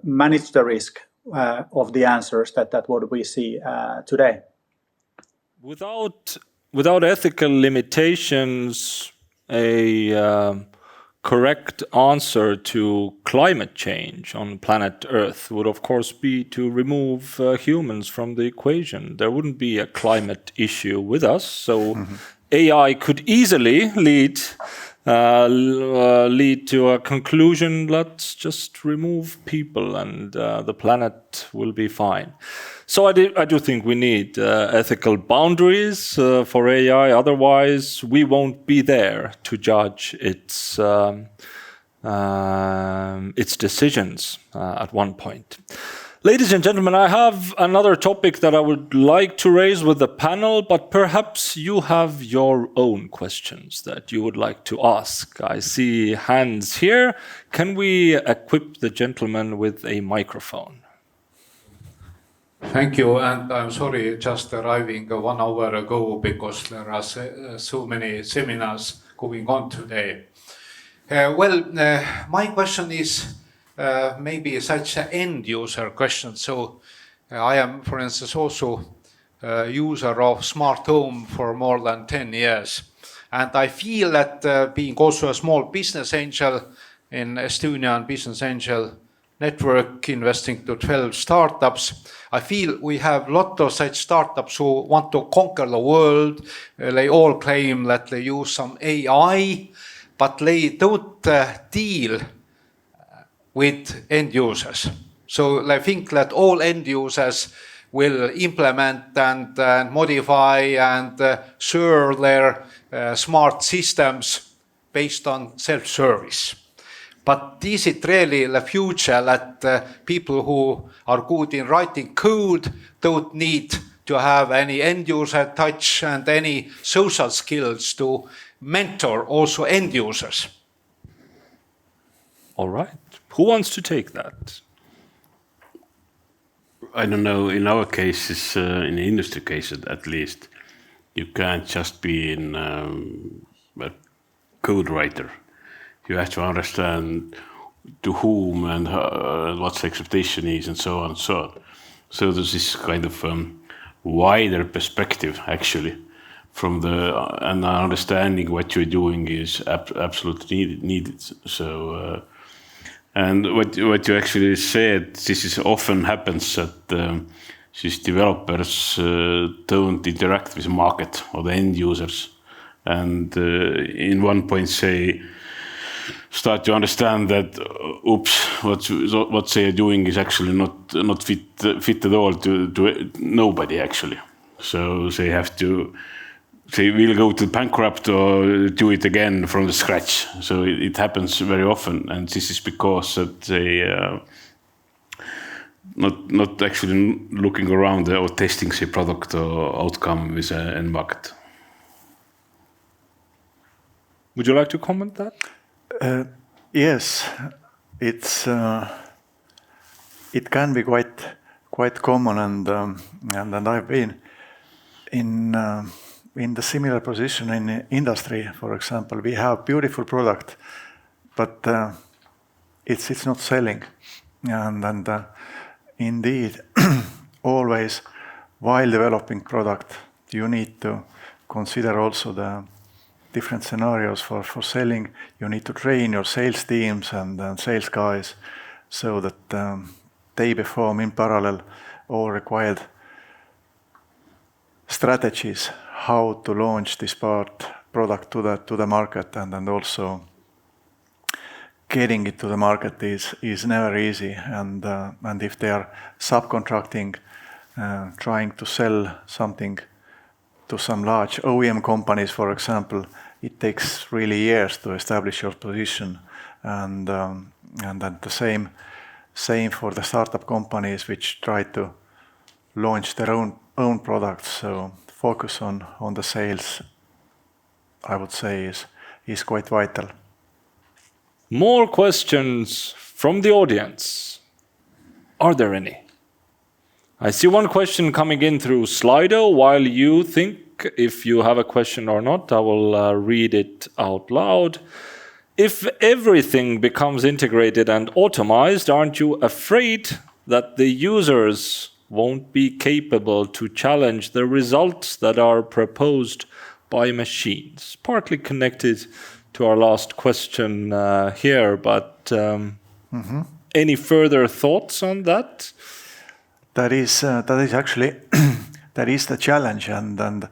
manage the risk of the answers that what we see today. Without ethical limitations, a correct answer to climate change on planet Earth would, of course, be to remove humans from the equation. There wouldn't be a climate issue with us. So AI could easily lead to a conclusion: let's just remove people and the planet will be fine. So I do think we need ethical boundaries for AI. Otherwise, we won't be there to judge its decisions at one point. Ladies and gentlemen, I have another topic that I would like to raise with the panel, but perhaps you have your own questions that you would like to ask. I see hands here. Can we equip the gentleman with a microphone? Thank you, and I'm sorry, just arriving 1 hour ago because there are so many seminars going on today. My question is maybe such an end user question. So I am, for instance, also a user of smart home for more than 10 years. And I feel that being also a small business angel in Estonian Business Angel Network, investing to 12 startups, I feel we have a lot of such startups who want to conquer the world. They all claim that they use some AI, but they don't deal with end users. So I think that all end users will implement and modify and serve their smart systems based on self-service. But is it really the future that people who are good in writing code don't need to have any end user touch and any social skills to mentor also end users? All right. Who wants to take that? I don't know, in our cases, in the industry cases at least, you can't just be a code writer. You have to understand to whom and what the expectation is and so on and so on. So there's this kind of wider perspective actually from and understanding what you're doing is absolutely needed. So and what you actually said, this is often happens that these developers don't interact with the market or the end users, and in one point start to understand that what they are doing is actually not fit at all to nobody actually. So they will go to bankrupt or do it again from the scratch. So it happens very often, and this is because that they not actually looking around or testing the product or outcome with the end market. Would you like to comment that? Yes, it can be quite common, and I've been in the similar position in industry. For example, we have beautiful product, but it's not selling, and indeed always while developing product, you need to consider also the different scenarios for selling. You need to train your sales teams and sales guys so that they perform in parallel all required strategies how to launch this product to the market, and also getting it to the market is never easy, and if they are subcontracting, trying to sell something to some large OEM companies, for example, it takes really years to establish your position, and then the same for the startup companies which try to launch their own products. So focus on the sales, I would say, is quite vital. More questions from the audience. Are there any? I see one question coming in through Slido. While you think if you have a question or not, I will read it out loud. If everything becomes integrated and automized, aren't you afraid that the users won't be capable to challenge the results that are proposed by machines? Partly connected to our last question here, but any further thoughts on that? That is actually that is the challenge, and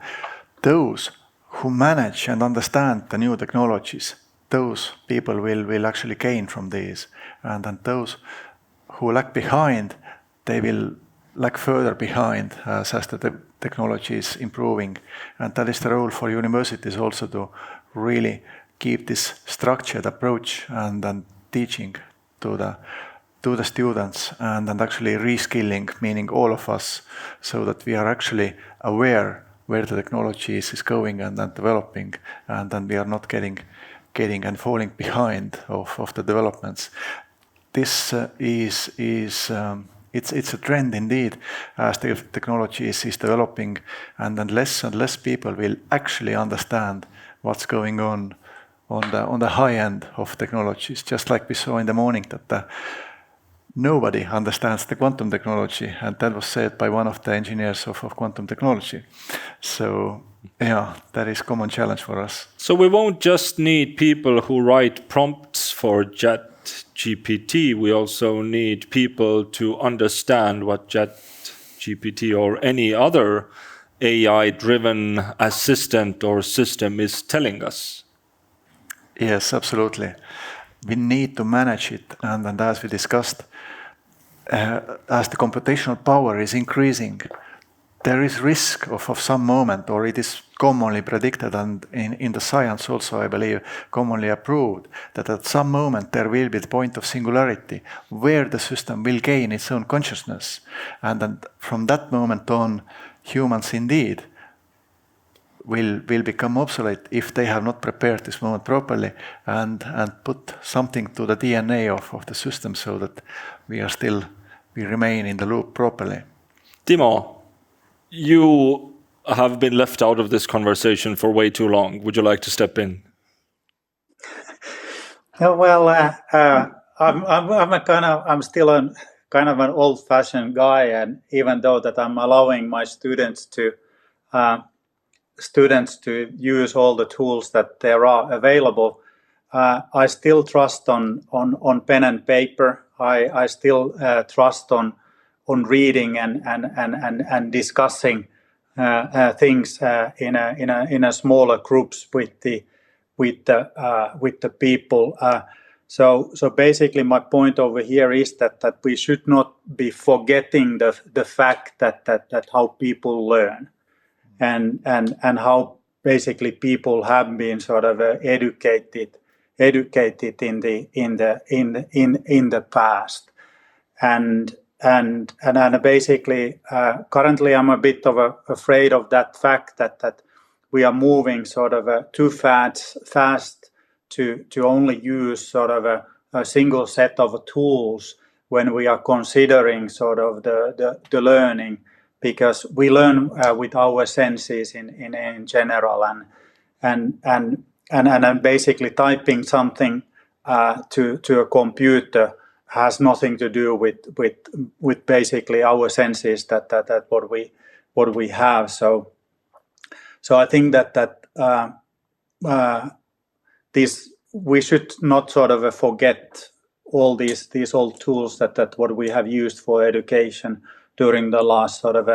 those who manage and understand the new technologies, those people will actually gain from these, and those who lag behind, they will lag further behind as the technology is improving. And that is the role for universities also, to really keep this structured approach and teaching to the students, and actually reskilling, meaning all of us, so that we are actually aware where the technology is going and developing, and then we are not getting and falling behind of the developments. This it's a trend indeed, as the technology is developing, and then less and less people will actually understand what's going on the high end of technologies. Just like we saw in the morning that nobody understands the quantum technology, and that was said by one of the engineers of quantum technology. So yeah, that is a common challenge for us. So we won't just need people who write prompts for ChatGPT, we also need people to understand what ChatGPT or any other AI-driven assistant or system is telling us. Yes, absolutely. We need to manage it, and as we discussed, as the computational power is increasing, there is risk of some moment, or it is commonly predicted, and in the science also, I believe, commonly approved, that at some moment there will be the point of singularity where the system will gain its own consciousness. And then from that moment on, humans indeed will become obsolete if they have not prepared this moment properly and put something to the DNA of the system, so that we remain in the loop properly. Timo, you have been left out of this conversation for way too long. Would you like to step in? Well, I'm still kind of an old-fashioned guy, and even though that I'm allowing my students to use all the tools that there are available, I still trust on pen and paper. I still trust on reading and discussing things in a smaller groups with the people. So basically, my point over here is that we should not be forgetting the fact that how people learn, and how basically people have been sort of educated in the past, and basically currently I'm a bit afraid of that fact that we are moving sort of too fast to only use sort of a single set of tools when we are considering sort of the learning, because we learn with our senses in general, and basically typing something to a computer has nothing to do with basically our senses, that what we have. So I think that we should not sort of forget all these old tools that what we have used for education during the last sort of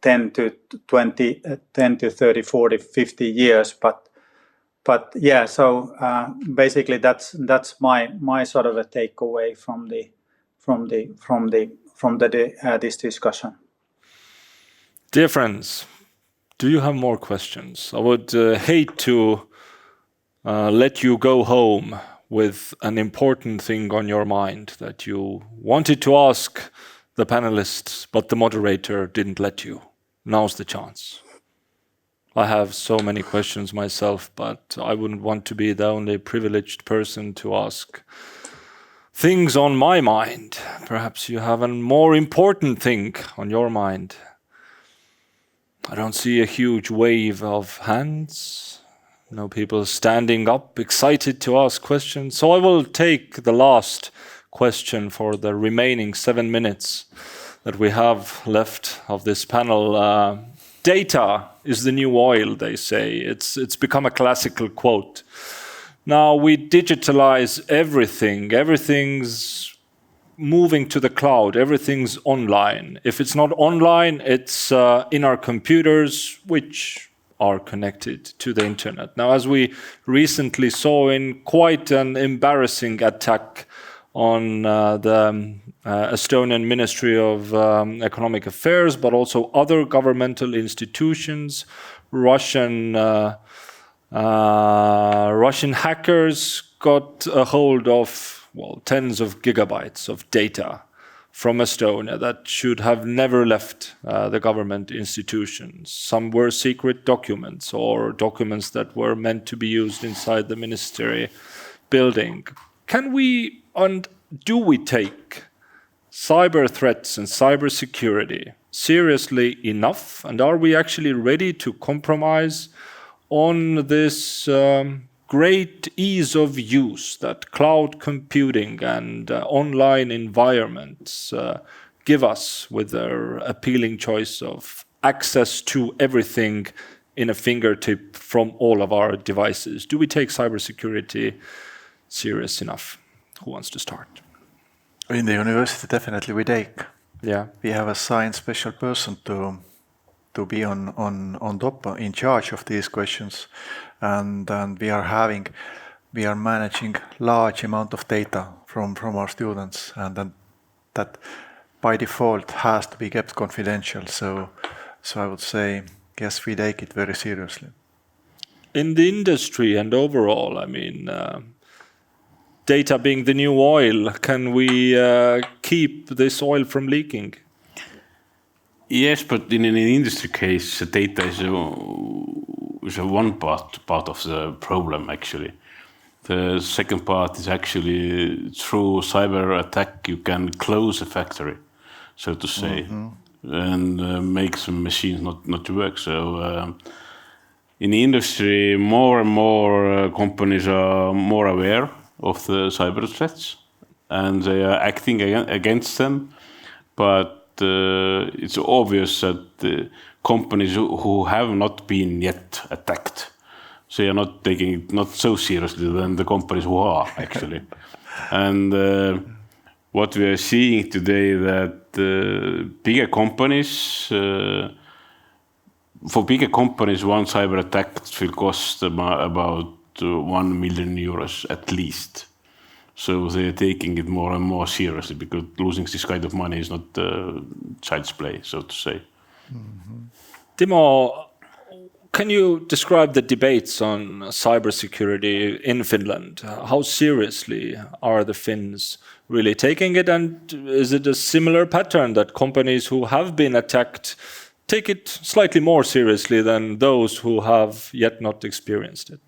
10 to 30, 40, 50 years. But yeah, so basically that's my sort of a takeaway from this discussion. Dear friends, do you have more questions? I would hate to let you go home with an important thing on your mind that you wanted to ask the panelists, but the moderator didn't let you. Now's the chance. I have so many questions myself, but I wouldn't want to be the only privileged person to ask things on my mind. Perhaps you have a more important thing on your mind. I don't see a huge wave of hands. No people standing up, excited to ask questions. So I will take the last question for the remaining 7 minutes that we have left of this panel. Data is the new oil, they say. It's become a classical quote. Now we digitalize everything. Everything's moving to the cloud. Everything's online. If it's not online, it's in our computers, which are connected to the internet. Now, as we recently saw in quite an embarrassing attack on the Estonian Ministry of Economic Affairs, but also other governmental institutions, Russian hackers got a hold of tens of gigabytes of data from Estonia that should have never left the government institutions. Some were secret documents or documents that were meant to be used inside the ministry building. Can we and do we take cyber threats and cyber security seriously enough? And are we actually ready to compromise on this great ease of use that cloud computing and online environments give us with their appealing choice of access to everything in a fingertip from all of our devices? Do we take cybersecurity serious enough? Who wants to start? In the university, definitely we take. Yeah. We have assigned special person to be on top, in charge of these questions, and we are managing large amount of data from our students, and then that by default has to be kept confidential. So I would say yes, we take it very seriously. In the industry and overall, I mean, data being the new oil, can we keep this oil from leaking? Yes, but in an industry case, data is a one part of the problem, actually. The second part is actually through cyber attack, you can close a factory, so to say, and make some machines not to work. So in the industry, more and more companies are more aware of the cyber threats, and they are acting against them. But it's obvious that the companies who have not been yet attacked, they are not taking it not so seriously than the companies who are, actually. And what we are seeing today, that bigger companies, for bigger companies, one cyber attack will cost about 1 million euros at least. So they are taking it more and more seriously, because losing this kind of money is not child's play, so to say. Timo, can you describe the debates on cybersecurity in Finland? How seriously are the Finns really taking it? And is it a similar pattern that companies who have been attacked take it slightly more seriously than those who have yet not experienced it?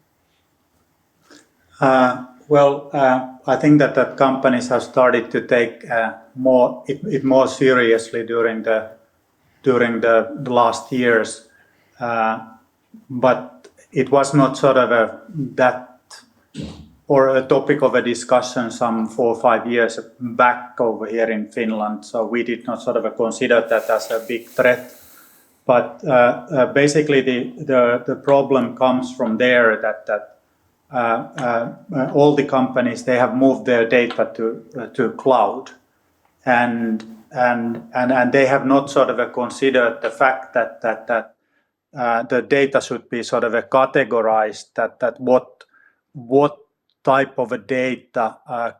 I think that companies have started to take it more seriously during the last years, but it was not sort of a topic of a discussion some 4 or 5 years back over here in Finland. So we did not sort of consider that as a big threat. basically the problem comes from there that all the companies, they have moved their data to cloud, and they have not sort of considered the fact that the data should be sort of categorized, that what type of a data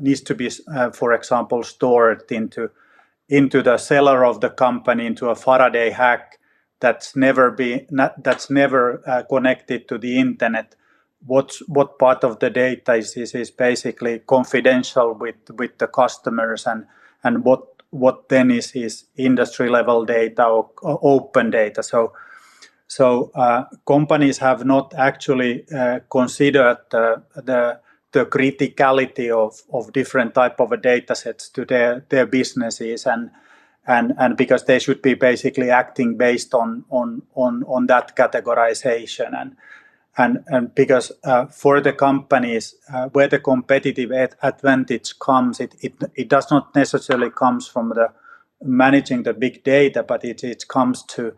needs to be, for example, stored into the cellar of the company, into a Faraday hack that's never connected to the internet. What part of the data is basically confidential with the customers, and what then is industry level data or open data. So companies have not actually considered the criticality of different type of data sets to their businesses, and because they should be basically acting based on that categorization, and because for the companies where the competitive advantage comes, it does not necessarily comes from the managing the big data, but it comes to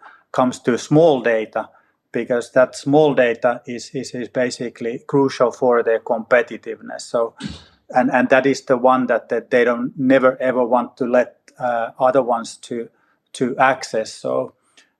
small data, because that small data is basically crucial for their competitiveness. So, and that is the one that they don't never ever want to let other ones to access. So,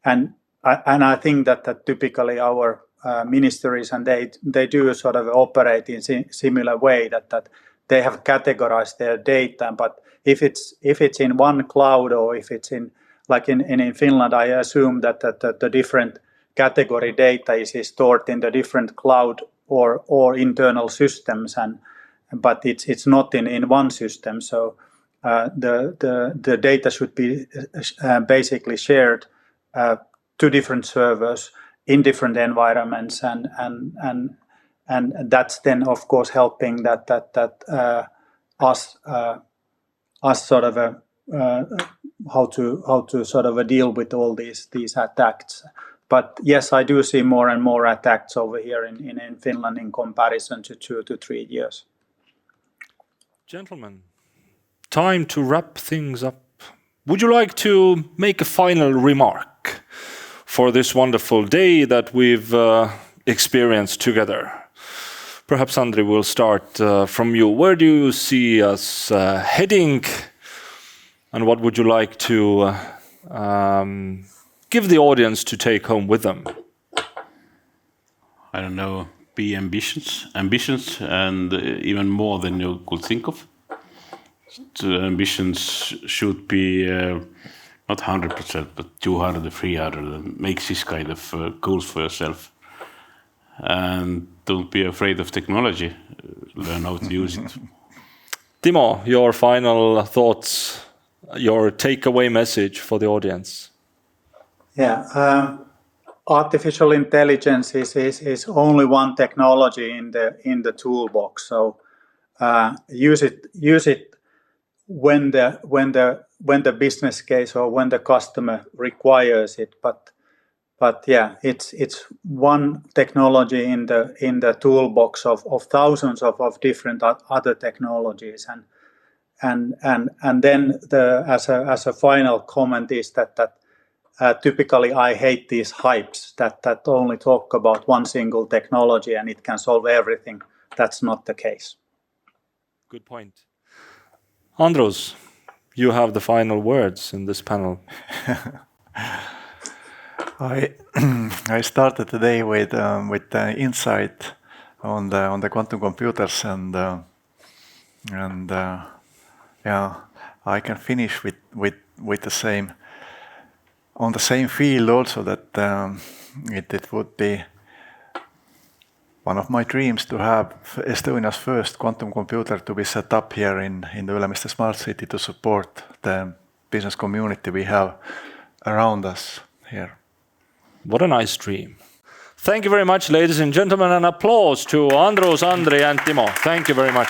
and I think that typically our ministries, and they do sort of operate in similar way, that they have categorized their data, but if it's in one cloud, or if it's in, like in Finland, I assume that the different category data is stored in the different cloud or internal systems, but it's not in one system. So the data should be basically shared to different servers in different environments, and that's then of course helping that us sort of how to sort of deal with all these attacks. But yes, I do see more and more attacks over here in Finland in comparison to 2 to 3 years. Gentlemen, time to wrap things up. Would you like to make a final remark for this wonderful day that we've experienced together? Perhaps Andri will start from you. Where do you see us heading, and what would you like to give the audience to take home with them? I don't know, be ambitious, and even more than you could think of. The ambitions should be not 100%, but 200 or 300, and make this kind of goals for yourself. And don't be afraid of technology. Learn how to use it. Timo, your final thoughts, your takeaway message for the audience. Yeah, artificial intelligence is only one technology in the toolbox. So use it when the business case or when the customer requires it. But yeah, it's one technology in the toolbox of thousands of different other technologies, and then as a final comment is that typically I hate these hypes that only talk about one single technology and it can solve everything. That's not the case. Good point. Andros, you have the final words in this panel. I started today with the insight on the quantum computers, and yeah, I can finish with the same on the same field also, that it would be one of my dreams to have Estonia's first quantum computer to be set up here in the Ülemiste Smart City to support the business community we have around us here. What a nice dream. Thank you very much, ladies and gentlemen, and applause to Andros, Andri, and Timo. Thank you very much.